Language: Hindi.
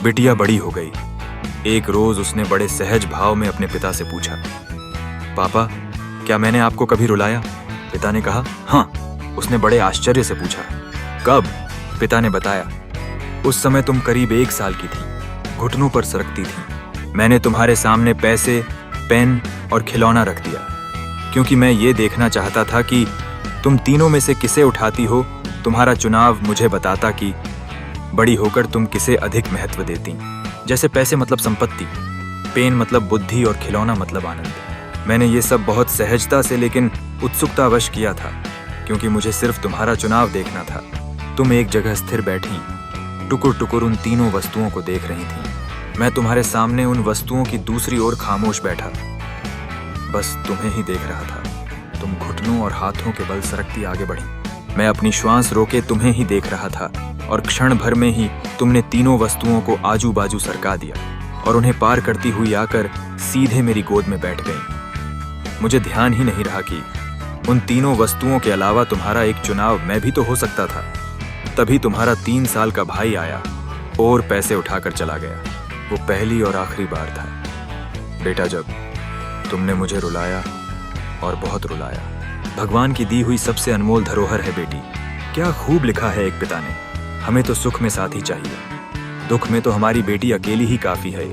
बिटिया बड़ी हो गई। एक रोज उसने बड़े सहज भाव में अपने पिता से पूछा, पापा, क्या मैंने आपको कभी रुलाया? पिता ने कहा, हाँ। उसने बड़े आश्चर्य से पूछा, कब? पिता ने बताया, उस समय तुम करीब 1 साल की थी, घुटनों पर सरकती थी। मैंने तुम्हारे सामने पैसे, पेन और खिलौना रख दिया, क्योंकि मैं ये देखना चाहता था कि तुम तीनों में से किसे उठाती हो। तुम्हारा चुनाव मुझे बताता कि बड़ी होकर तुम किसे अधिक महत्व देती। जैसे पैसे मतलब संपत्ति, पेन मतलब बुद्धि और खिलौना मतलब आनंद। मैंने ये सब बहुत सहजता से लेकिन उत्सुकतावश किया था, क्योंकि मुझे सिर्फ तुम्हारा चुनाव देखना था। तुम एक जगह स्थिर बैठी, टुकुर टुकुर उन तीनों वस्तुओं को देख रही थी। मैं तुम्हारे सामने उन वस्तुओं की दूसरी ओर खामोश बैठा, बस तुम्हें ही देख रहा था। तुम घुटनों और हाथों के बल सरकती आगे बढ़ी। मैं अपनी श्वास रोके तुम्हें ही देख रहा था, और क्षण भर में ही तुमने तीनों वस्तुओं को आजू बाजू सरका दिया और उन्हें पार करती हुई आकर सीधे मेरी गोद में बैठ गई। मुझे ध्यान ही नहीं रहा कि उन तीनों वस्तुओं के अलावा तुम्हारा एक चुनाव मैं भी तो हो सकता था। तभी तुम्हारा 3 साल का भाई आया और पैसे उठाकर चला गया। वो पहली और आखिरी बार था बेटा जब तुमने मुझे रुलाया, और बहुत रुलाया। भगवान की दी हुई सबसे अनमोल धरोहर है बेटी। क्या खूब लिखा है एक पिता ने, हमें तो सुख में साथी चाहिए, दुख में तो हमारी बेटी अकेली ही काफी है।